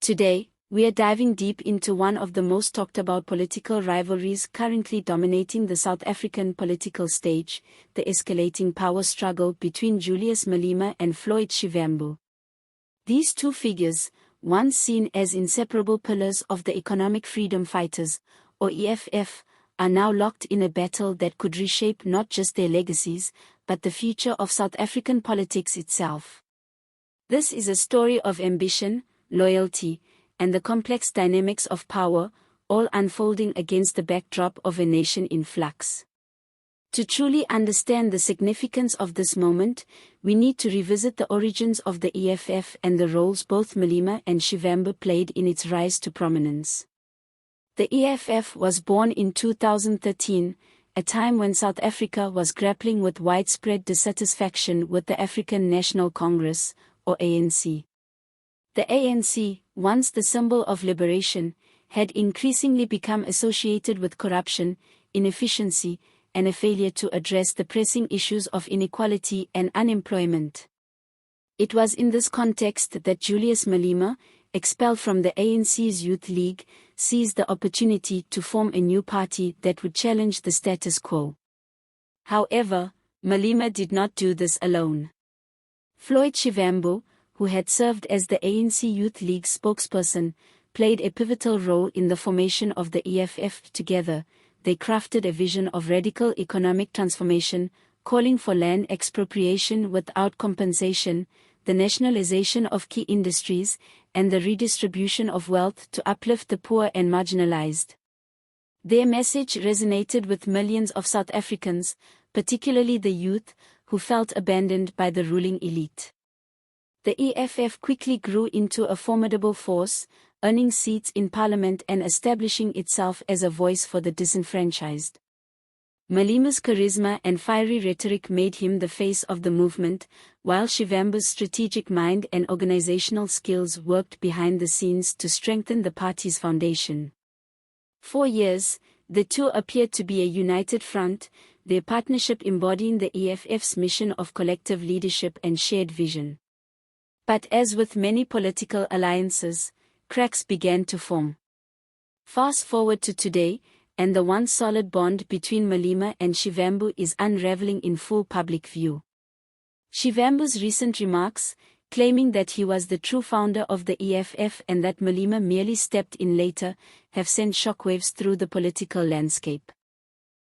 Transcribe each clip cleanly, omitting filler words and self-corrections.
Today, we are diving deep into one of the most talked about political rivalries currently dominating the South African political stage, the escalating power struggle between Julius Malema and Floyd Shivambu. These two figures, once seen as inseparable pillars of the economic freedom fighters, or EFF, are now locked in a battle that could reshape not just their legacies, but the future of South African politics itself. This is a story of ambition, loyalty, and the complex dynamics of power, all unfolding against the backdrop of a nation in flux. To truly understand the significance of this moment, we need to revisit the origins of the EFF and the roles both Malema and Shivambu played in its rise to prominence. The EFF was born in 2013, a time when South Africa was grappling with widespread dissatisfaction with the African National Congress, or ANC. The ANC, once the symbol of liberation, had increasingly become associated with corruption, inefficiency, and a failure to address the pressing issues of inequality and unemployment. It was in this context that Julius Malema, expelled from the ANC's Youth League, seized the opportunity to form a new party that would challenge the status quo. However, Malema did not do this alone. Floyd Shivambu, who had served as the ANC Youth League spokesperson, played a pivotal role in the formation of the EFF. Together, they crafted a vision of radical economic transformation, calling for land expropriation without compensation, the nationalization of key industries, and the redistribution of wealth to uplift the poor and marginalized. Their message resonated with millions of South Africans, particularly the youth, who felt abandoned by the ruling elite. The EFF quickly grew into a formidable force, earning seats in parliament and establishing itself as a voice for the disenfranchised. Malema's charisma and fiery rhetoric made him the face of the movement, while Shivambu's strategic mind and organizational skills worked behind the scenes to strengthen the party's foundation. For years, the two appeared to be a united front, their partnership embodying the EFF's mission of collective leadership and shared vision. But as with many political alliances, cracks began to form. Fast forward to today, and the once solid bond between Malema and Shivambu is unraveling in full public view. Shivambu's recent remarks, claiming that he was the true founder of the EFF and that Malema merely stepped in later, have sent shockwaves through the political landscape.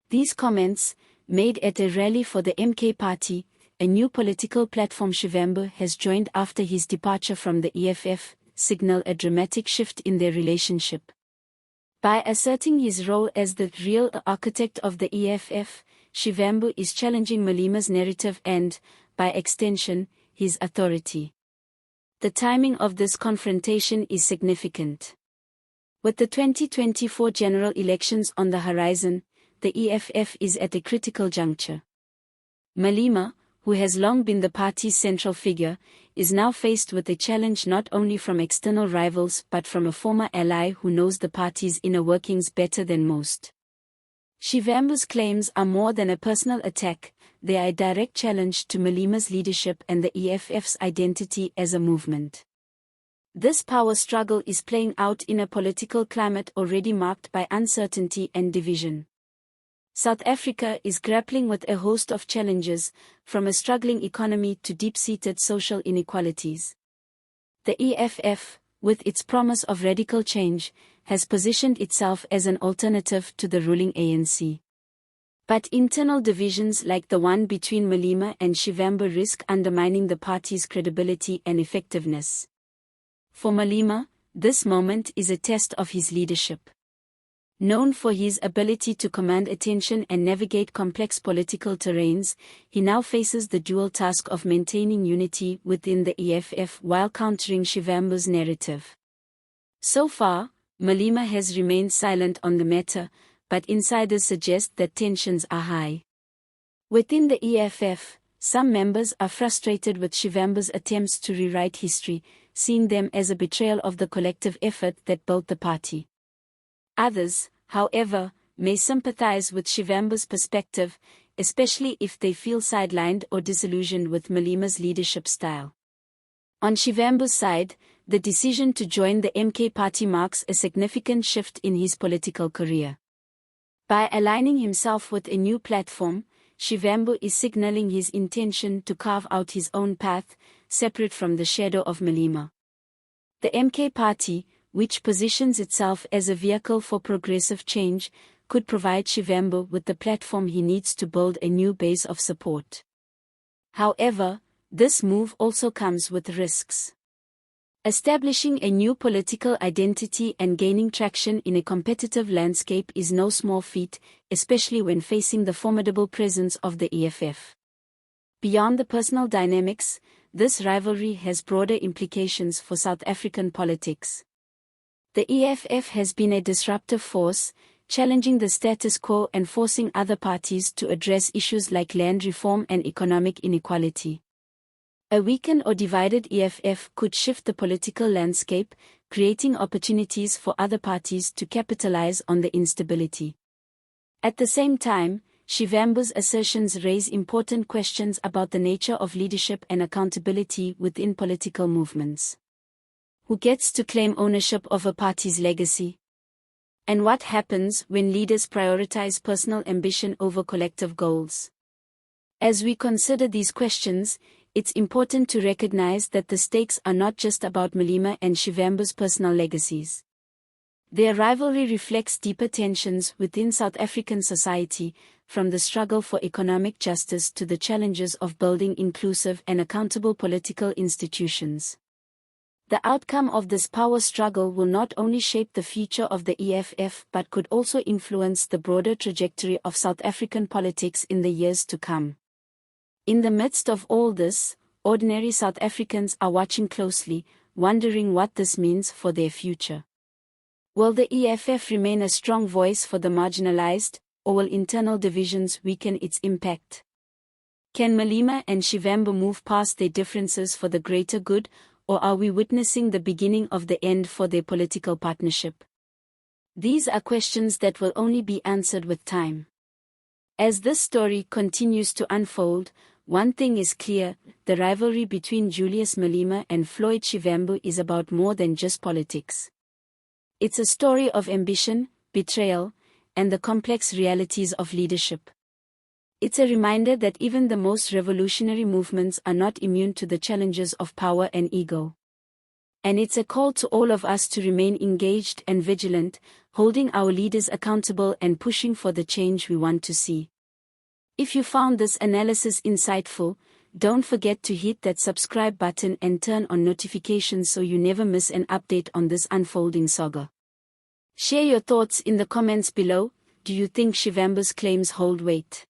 These comments, made at a rally for the MK Party, a new political platform Shivambu has joined after his departure from the EFF, signal a dramatic shift in their relationship. By asserting his role as the real architect of the EFF, Shivambu is challenging Malema's narrative and, by extension, his authority. The timing of this confrontation is significant. With the 2024 general elections on the horizon, the EFF is at a critical juncture. Malema, who has long been the party's central figure, is now faced with a challenge not only from external rivals but from a former ally who knows the party's inner workings better than most. Shivambu's claims are more than a personal attack, they are a direct challenge to Malema's leadership and the EFF's identity as a movement. This power struggle is playing out in a political climate already marked by uncertainty and division. South Africa is grappling with a host of challenges, from a struggling economy to deep-seated social inequalities. The EFF, with its promise of radical change, has positioned itself as an alternative to the ruling ANC. But internal divisions like the one between Malema and Shivambu risk undermining the party's credibility and effectiveness. For Malema, this moment is a test of his leadership. Known for his ability to command attention and navigate complex political terrains, he now faces the dual task of maintaining unity within the EFF while countering Shivambu's narrative. So far, Malema has remained silent on the matter, but insiders suggest that tensions are high. Within the EFF, some members are frustrated with Shivambu's attempts to rewrite history, seeing them as a betrayal of the collective effort that built the party. Others, however, may sympathize with Shivambu's perspective, especially if they feel sidelined or disillusioned with Malema's leadership style. On Shivambu's side, the decision to join the MK party marks a significant shift in his political career. By aligning himself with a new platform, Shivambu is signaling his intention to carve out his own path, separate from the shadow of Malema. The MK party, which positions itself as a vehicle for progressive change, could provide Shivambu with the platform he needs to build a new base of support. However, this move also comes with risks. Establishing a new political identity and gaining traction in a competitive landscape is no small feat, especially when facing the formidable presence of the EFF. Beyond the personal dynamics, this rivalry has broader implications for South African politics. The EFF has been a disruptive force, challenging the status quo and forcing other parties to address issues like land reform and economic inequality. A weakened or divided EFF could shift the political landscape, creating opportunities for other parties to capitalize on the instability. At the same time, Shivambu's assertions raise important questions about the nature of leadership and accountability within political movements. Who gets to claim ownership of a party's legacy? And what happens when leaders prioritize personal ambition over collective goals? As we consider these questions, it's important to recognize that the stakes are not just about Malema and Shivambu's personal legacies. Their rivalry reflects deeper tensions within South African society, from the struggle for economic justice to the challenges of building inclusive and accountable political institutions. The outcome of this power struggle will not only shape the future of the EFF but could also influence the broader trajectory of South African politics in the years to come. In the midst of all this, ordinary South Africans are watching closely, wondering what this means for their future. Will the EFF remain a strong voice for the marginalized, or will internal divisions weaken its impact? Can Malema and Shivambu move past their differences for the greater good, or are we witnessing the beginning of the end for their political partnership? These are questions that will only be answered with time. As this story continues to unfold, one thing is clear: the rivalry between Julius Malema and Floyd Shivambu is about more than just politics. It's a story of ambition, betrayal, and the complex realities of leadership. It's a reminder that even the most revolutionary movements are not immune to the challenges of power and ego. And it's a call to all of us to remain engaged and vigilant, holding our leaders accountable and pushing for the change we want to see. If you found this analysis insightful, don't forget to hit that subscribe button and turn on notifications so you never miss an update on this unfolding saga. Share your thoughts in the comments below. Do you think Shivambu's claims hold weight?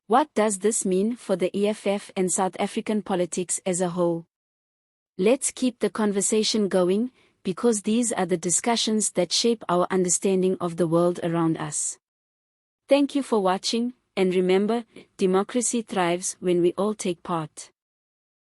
What does this mean for the EFF and South African politics as a whole? Let's keep the conversation going, because these are the discussions that shape our understanding of the world around us. Thank you for watching. And remember, democracy thrives when we all take part.